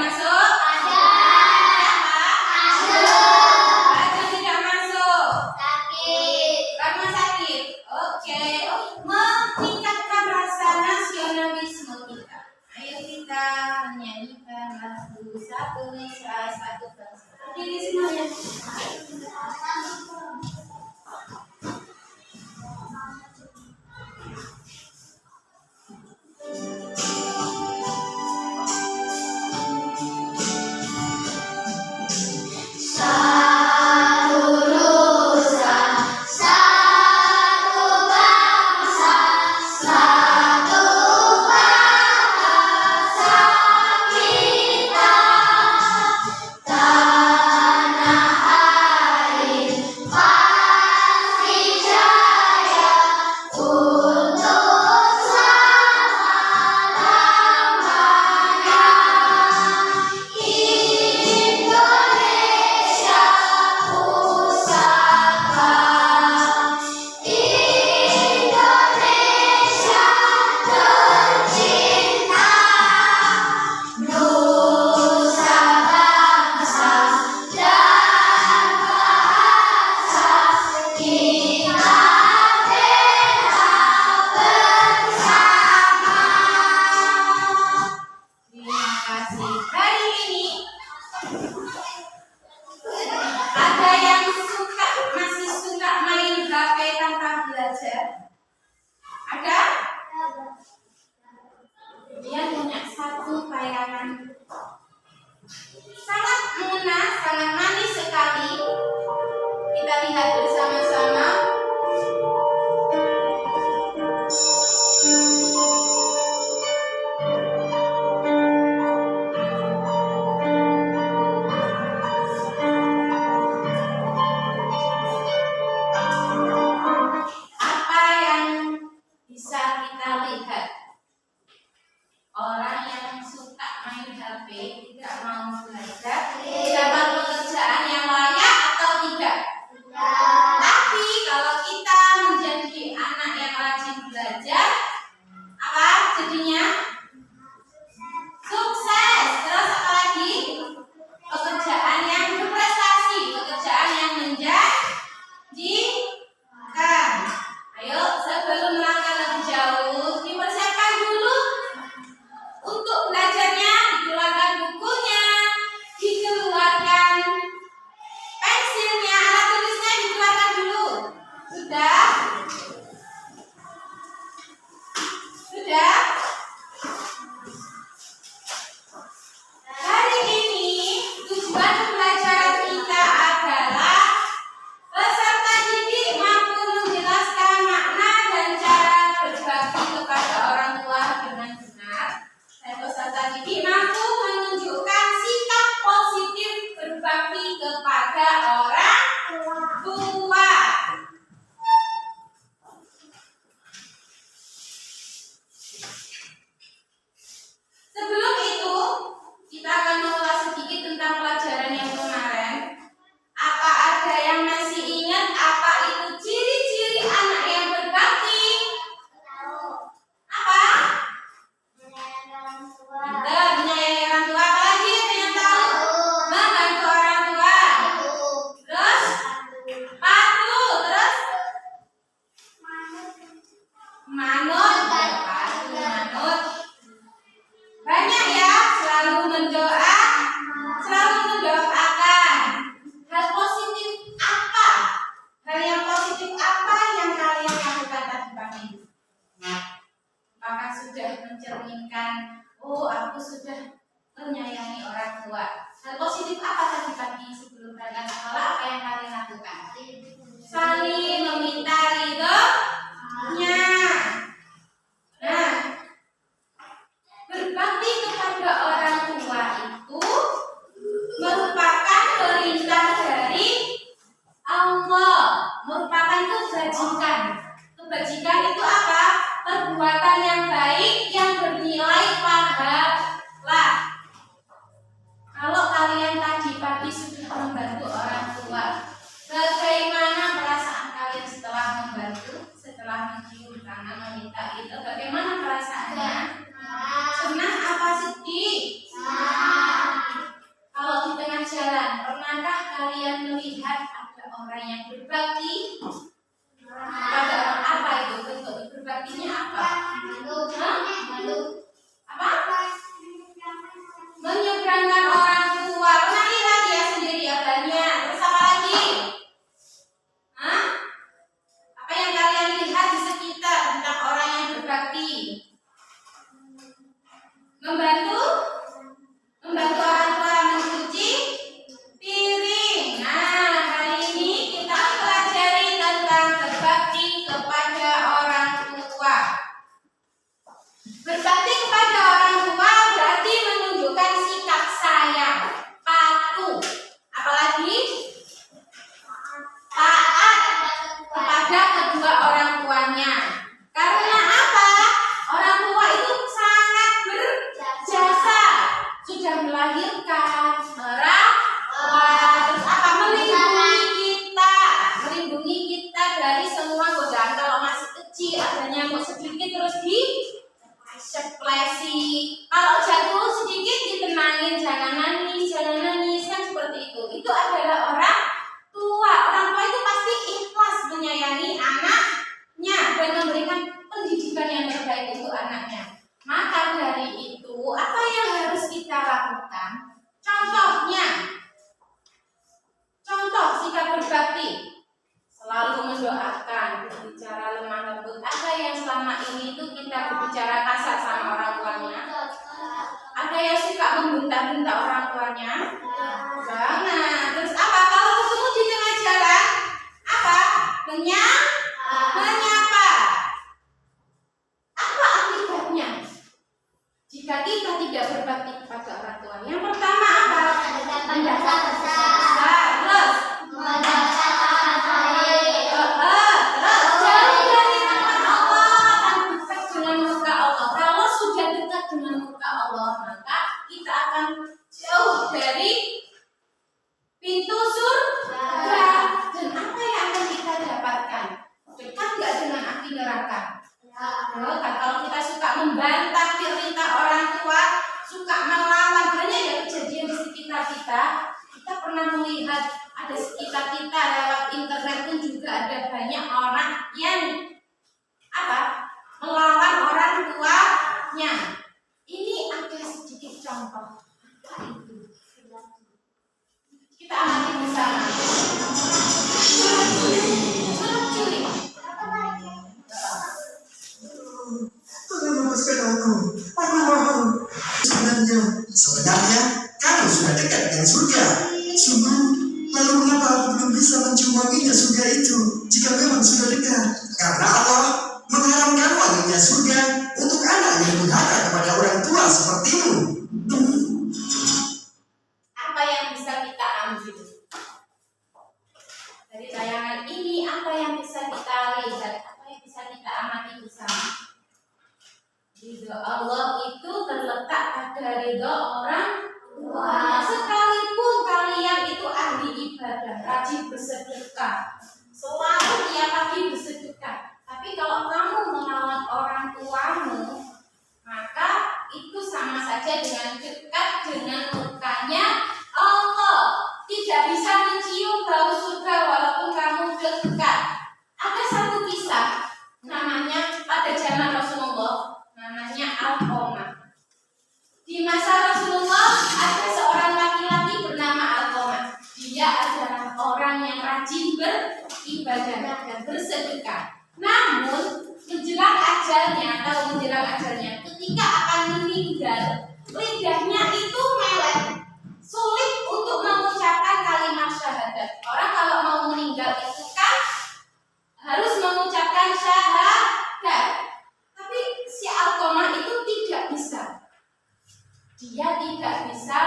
masuk? Ada. Siapa? Racun tidak masuk. Sakit. Karena sakit. Oke. Meningkatkan rasa nasionalisme kita. Ayo kita menyanyikan lagu satu Indonesia satu bangsa. Berdiri semuanya. Dia punya satu tayangan sangat mengena, sangat manis sekali. Kita lihat bersama-sama. Apa yang bisa kita lihat? Orang yang suka main HP tidak mau belajar, dapat pekerjaan yang layak atau tidak? Tapi kalau kita menjadi anak yang rajin belajar, apa jadinya? Sukses. Terus apa lagi? Pekerjaan yang berprestasi, pekerjaan yang menjanjikan. Ayo, sebelum melangkah lebih jauh, dipersiapkan dulu untuk belajarnya, dikeluarkan bukunya, dikeluarkan pensilnya, alat tulisnya dikeluarkan dulu. Sudah? Sudah? Hari ini tujuan pembelajaran kita adalah peserta didik mampu menjelaskan makna dan cara berbakti kepada orang tua dengan benar. Dan peserta didik mampu menunjukkan sikap positif berbakti kepada orang tua. Sebelum itu, kita akan mengulas sedikit tentang pelajaran yang kemarin. Apa ada yang masih ingat apa itu ciri-ciri anak yang berbakti? Apa? Pintar, menyayangi orang tua. Apa lagi yang tahu? Membantu orang tua. Terus? Patuh. Terus? Manut. Patuh, manut. Banyak ya, selalu mendoakan. Hal positif apa? Hal yang positif apa yang kalian lakukan tadi pagi? Apakah sudah mencerminkan, oh aku sudah menyayangi orang tua? Hal positif apa tadi pagi sebelum berangkat sekolah? Apa yang kalian lakukan? Saling meminta ridhonya. Nah, berbakti kepada orang tua itu merupakan perintah dari Allah, merupakan kebajikan. Kebajikan itu apa? Perbuatan yang baik yang bernilai pahala. Kalau kalian tadi pagi sudah membantu orang tua, bagaimana perasaan kalian setelah membantu, setelah mencium tangan meminta itu? Bagaimana perasaannya? Senang apa sedih? Pernahkah kalian melihat ada orang yang berbakti kepada orang? Apa itu bentuk berbaktinya apa? Apa? Menyeberangkan orang tua. Pernah lihat ya sendiri ya banyak. Terus apa lagi? Apa yang kalian lihat di sekitar tentang orang yang berbakti? Membantu orang tua mencuci piring. Nah, hari ini kita pelajari tentang berbakti kepada orang tua. Berbakti kepada orang tua berarti menunjukkan sikap sayang, patuh, apalagi taat kepada kedua orang tuanya. Karena apa? Orang tua itu sangat berjasa, sudah melahirkan, merawat, terus apa? Melindungi kita dari semua godaan. Kalau masih kecil ada nyamuk sedikit terus seplesi. Kalau jatuh sedikit ditenangin, jangan nangis kan seperti itu. Itu adalah orang tua. Orang tua itu pasti ikhlas menyayangi anaknya dan memberikan pendidikan yang terbaik untuk anaknya. Maka dari itu, apa yang harus kita lakukan? Contoh sikap berbakti. Selalu mendoakan, berbicara lemah lembut. Ada yang selama ini itu kita berbicara kasar sama orang tuanya. Ada yang suka membentak-bentak orang tuanya. Jangan. Terus apa? Kalau ketemu di tengah jalan, apa? Menyapa. Apa akibatnya? Jika kita tidak berbakti kepada orang tua, yang pertama apa? Mendapat besar. Terus jauh dari pintu surga. Dan apa yang akan kita dapatkan? Dekat nggak dengan api neraka? Kalau kita suka membantah perintah orang tua, suka melawan, banyak ya kejadian di sekitar kita. Kita pernah melihat ada sekitar kita lewat internet pun juga ada banyak orang yang melawan orang tuanya. Ini ada sedikit contoh. Kita amati bersama. Surat curi. Tolong lepaskan aku mohon. Sebenarnya kamu sudah dekat dengan surga. Sungguh, lalu mengapa aku belum bisa mencium wanginya surga itu jika memang sudah dekat? Karena Allah mengharamkan wanginya surga untuk anak yang durhaka kepada orang tua sepertimu. Apa yang bisa kita ambil dari tayangan ini? Apa yang bisa kita lihat? Apa yang bisa kita amati bersama? Ridho Allah itu terletak pada ridho orang tua. Sekalipun kalian itu ahli ibadah, rajin bersedekah, selalu tiap pagi bersedekah, tapi kalau kamu melawan orang tuamu, maka itu sama saja dengan dekat dengan mukanya Allah. Tidak bisa mencium bau surga walaupun kamu dekat. Ada satu kisah namanya pada zaman Rasulullah, namanya Alqamah. Di masa Rasulullah ada seorang laki-laki bernama Alqamah. Dia adalah orang yang rajin beribadah dan bersedekah. Namun menjelang ajalnya, ketika akan meninggal, lidahnya itu melek, sulit untuk mengucapkan kalimat syahadat. Orang kalau mau meninggal itu kan harus mengucapkan syahadat. Tapi si Alqamah itu tidak bisa. Dia tidak bisa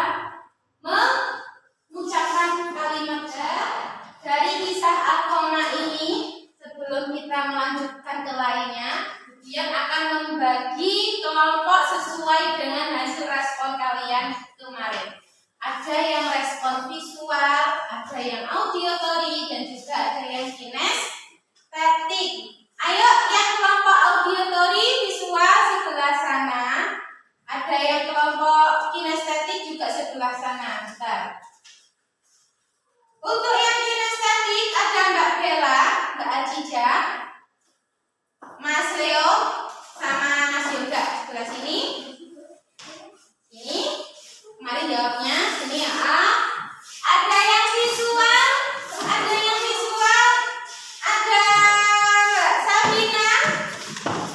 mengucapkan kalimat syahadat. Dari kisah Alqamah ini, sebelum kita melanjutkan ke lainnya, kemudian akan membagi kelompok sesuai dengan hasil respon kalian kemarin. Ada yang respon visual, ada yang auditory, dan juga ada yang kinestetik. Ayo yang kelompok auditory visual sebelah sana. Ada yang kelompok kinestetik juga sebelah sana. Bentar. Untuk yang kinestetik ada Mbak Bella, Mbak Acija, Mas Leo, sama Mas Yoga sebelah sini. Ini, mari jawabnya. Sini ya. Ada yang visual, ada yang visual, ada Mbak Sabina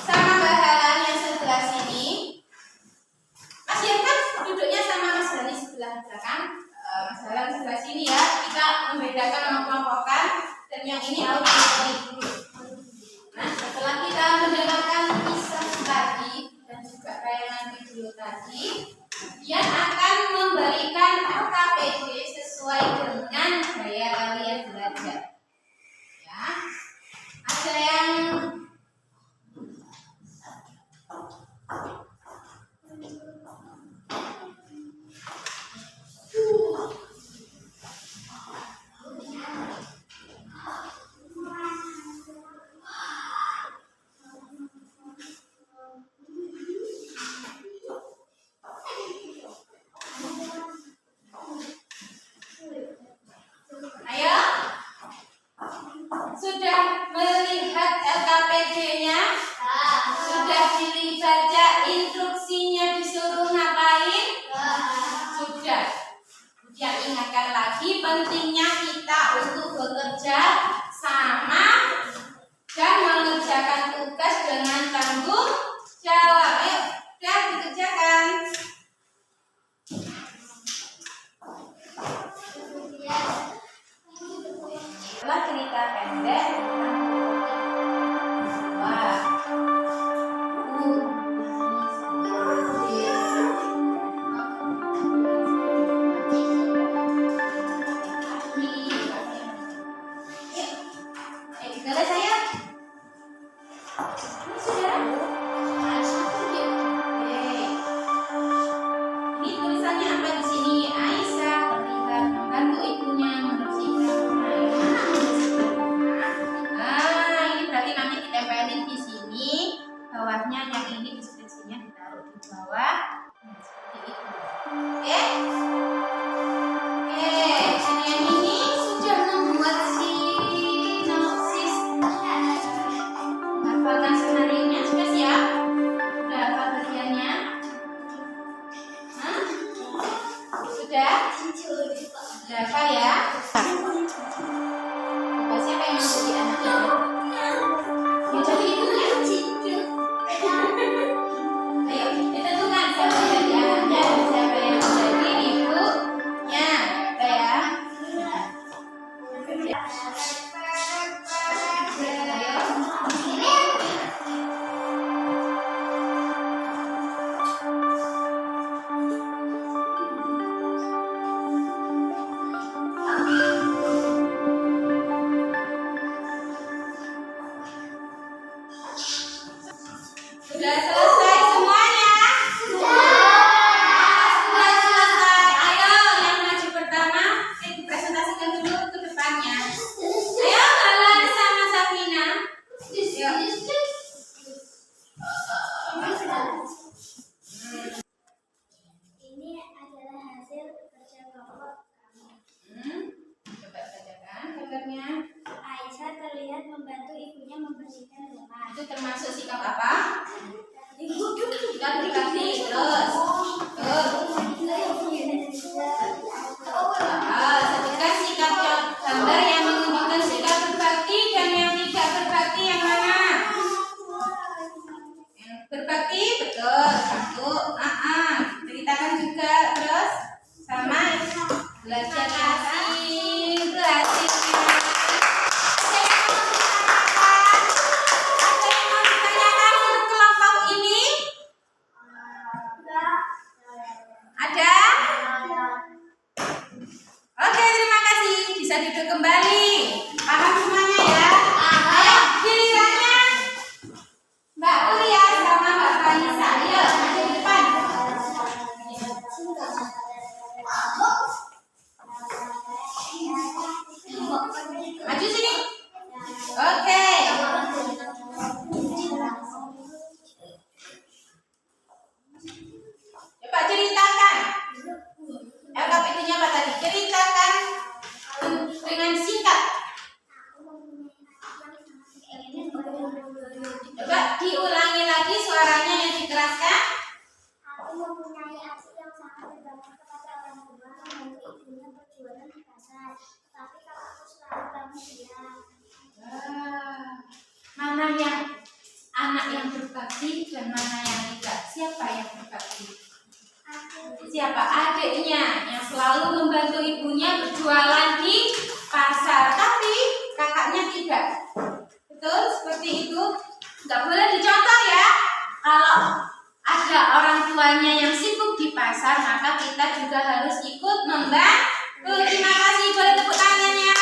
sama Mbak Halan yang sebelah sini. Mas Yoga duduknya sama Mas Dani sebelah belakang. Mas Halan sebelah sini ya. Kita membedakan, mengelompokkan, dan yang ini auditory. Nah, setelah kita mendengarkan kisah tadi dan juga tayangan video tadi, dia akan memberikan LKPD sesuai dengan gaya kalian belajar. Ya, ada yang ayo, sudah melihat LKPD-nya? Sudah dibaca instruksinya, disuruh ngapain? Sudah. Kemudian ingatkan lagi pentingnya kita untuk bekerja sama dan mengerjakan tugas dengan tanggung jawab. Ayo, sudah dikerjakan. Setelah cerita pendek tentang wah, boleh saya? Ini sudah. Ini tulisannya apa di sini? Aisyah terlihat membantu ibunya membersihkan rumah. Ini berarti nanti ditempelin di sini. Bawahnya yang ini deskripsinya ditaruh di bawah. Nah, seperti itu. Oke? Oke, dan yang ini sudah membuat sinopsis. Hafalkan skenario-nya, sudah siap? Sudah hafal bagiannya? Hah? Sudah? Sudah hafal ya? Coba siapa yang mau jadi anaknya? Mau jadi ibunya? Ayo, ditentukan siapa yang jadi anaknya dan siapa yang menjadi ibunya. Udah ya? Ayo. Sudah selesai semuanya? Sudah selesai. Ayo, yang maju pertama, presentasikan dulu ke depannya. Ayo, Halan sama Safina. Ini adalah hasil kerja kelompok kami. Coba bacakan gambarnya. Aisyah terlihat membantu ibunya membersihkan rumah. Itu termasuk sikap apa? Sikap berbakti. Terus. Sebutkan sikap gambar yang menunjukkan sikap berbakti dan yang tidak berbakti yang mana? Yang berbakti, betul. Satu. Ceritakan juga terus sama belajar kasih, belajar. Ada yang mau ditanyakan untuk kelompok ini? Ada? Oke, terima kasih. Bisa duduk kembali. Paham semuanya ya? Ayo, gilirannya Mbak Ulia sama Mbak Vanessa. Ayo, maju di depan. Maju sini. Oke. Coba ceritakan. LKPD-nya apa tadi? Ceritakan dengan singkat. Aku mempunyai adik yang sangat Coba diulangi lagi suaranya yang dikeraskan. Aku mempunyai adik yang sangat berbakti kepada orang tua, membantu ibunya berjualan di pasar. Tetapi kakakku selalu bangun siang. Mana yang anak yang berbakti dan mana yang tidak? Siapa yang berbakti? Siapa? Adiknya yang selalu membantu ibunya berjualan di pasar, tapi kakaknya tidak. Betul seperti itu. Nggak boleh dicontoh ya. Kalau ada orang tuanya yang sibuk di pasar, maka kita juga harus ikut membantu. Terima kasih, boleh tepuk tangannya.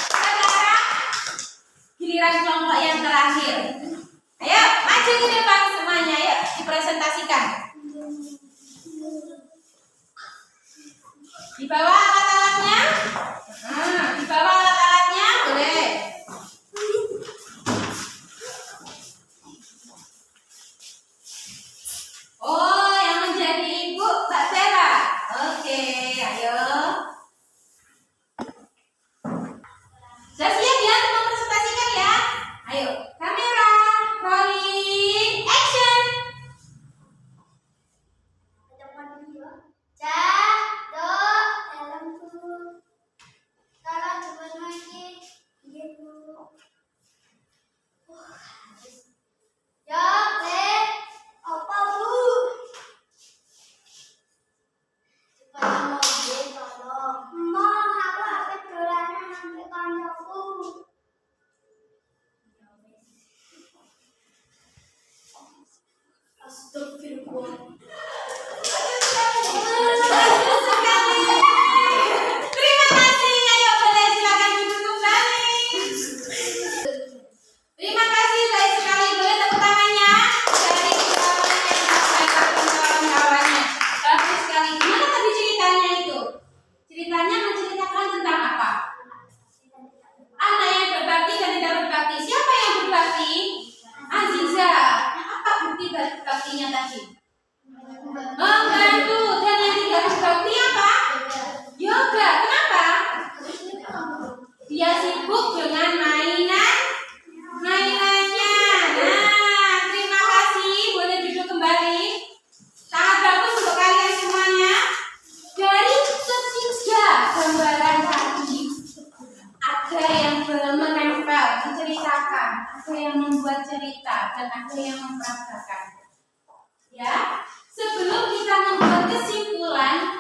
Sekarang giliran kelompok yang terakhir. Ayo maju ke depan semuanya, yuk dipresentasikan. Di bawah alat-alatnya. Di bawah alat-alatnya boleh. Oh, yang menjadi ibu Mbak Vera. Oke, ayo. Sudah siap ya untuk mempresentasikan ya? Ayo, kamera, rolling, action. Teman video. Jatuh dalamku. Kalau cuma lagi gitu. Jatuh. Apa bu? Supaya mobil tolong. Mau aku habis dolanan sampai kantorku. Astagfirullah. Terima kasih. Ayo boleh silakan duduk kembali. Terima kasih, baik sekali. Boleh tepuk tangannya dari kawan-kawannya. Bagus sekali. Gimana tadi ceritanya itu? Ceritanya menceritakan tentang apa? Anak yang berbakti dan tidak berbakti. Siapa yang berbakti? Aziza. Apa bukti baktinya tadi? Membantu. Dan yang tidak berbakti apa? Yoga. Kenapa? Dia sibuk dengan mainannya. Nah, terima kasih. Boleh duduk kembali. Sangat bagus untuk kalian semuanya. Dari ketiga gambaran tadi, ada yang belum menempel, diceritakan, ada yang membuat cerita, dan ada yang mempraktekkan. Ya, sebelum kita membuat kesimpulan,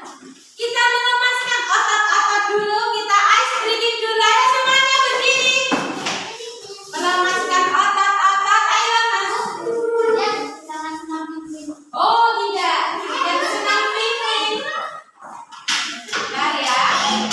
kita melemaskan otot-otot dulu, kita ice breathing dulu. Ayo semuanya berdiri. Melemaskan otot-otot, ayo mas. Jangan senang bimbing. Oh tidak, yang senang bimbing. Bentar ya. Ayo.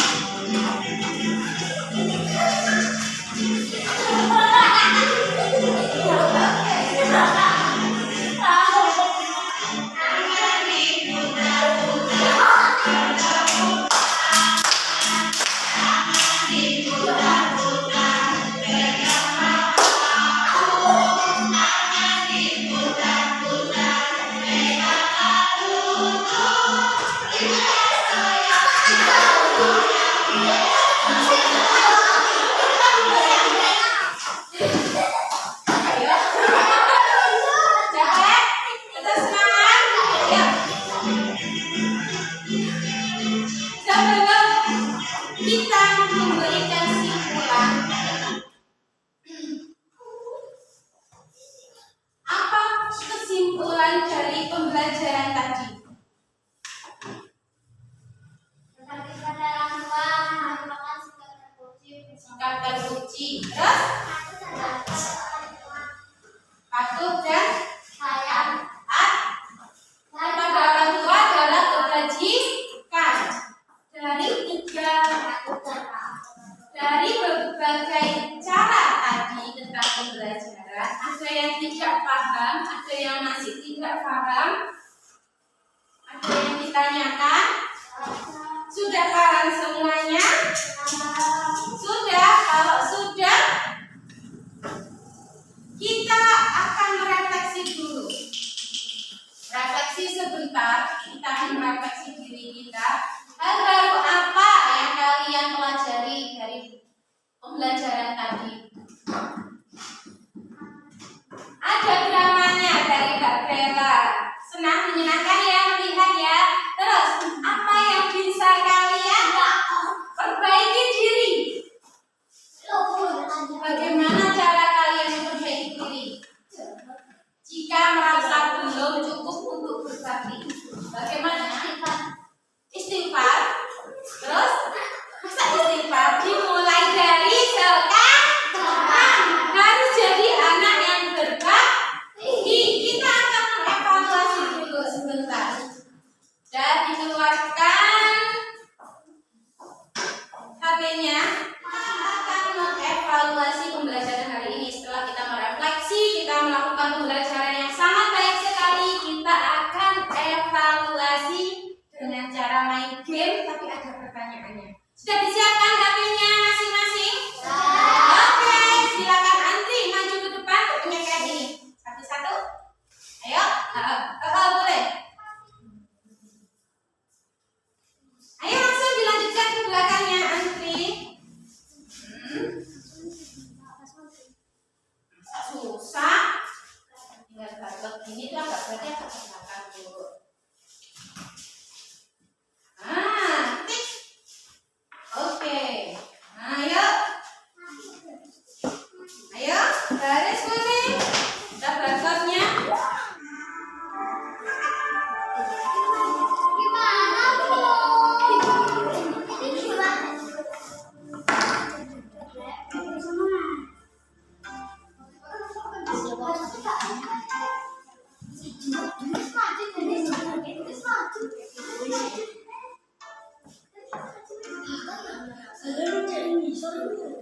Capek? Tetap semangat? Ayo. Sebelum kita memberikan kesimpulan, apa kesimpulan dari pembelajaran tadi? Tetapi pada orang tua merupakan sikap terpuji. Sikap terpuji. Terus patuh dan Sayang. kepada orang tua adalah kebajikan. Dari berbagai cara tadi tentang pembelajaran, ada yang tidak paham, ada yang masih tidak paham, ada yang ditanyakan. Sudah paham semuanya? Sudah. Kalau sudah, selanjutnya akan mengevaluasi pembelajaran hari ini. Setelah kita merefleksi, kita melakukan pembelajaran yang sangat baik sekali, kita akan evaluasi dengan cara main game, tapi ada pertanyaannya. Sudah disiapkan HP-nya masing-masing? Oke, silakan antri maju ke depan untuk penyekian ini. Satu-satu. Ayo, boleh. Ayo langsung dilanjutkan ke belakangnya, antri. Susah. Tinggal balik ini tuh agak beratnya ke belakang dulu. Tik. Oke. Ayo. Ayo, baris kuning. Kita barcode-nya. Gimana bu? Ini gimana? Saya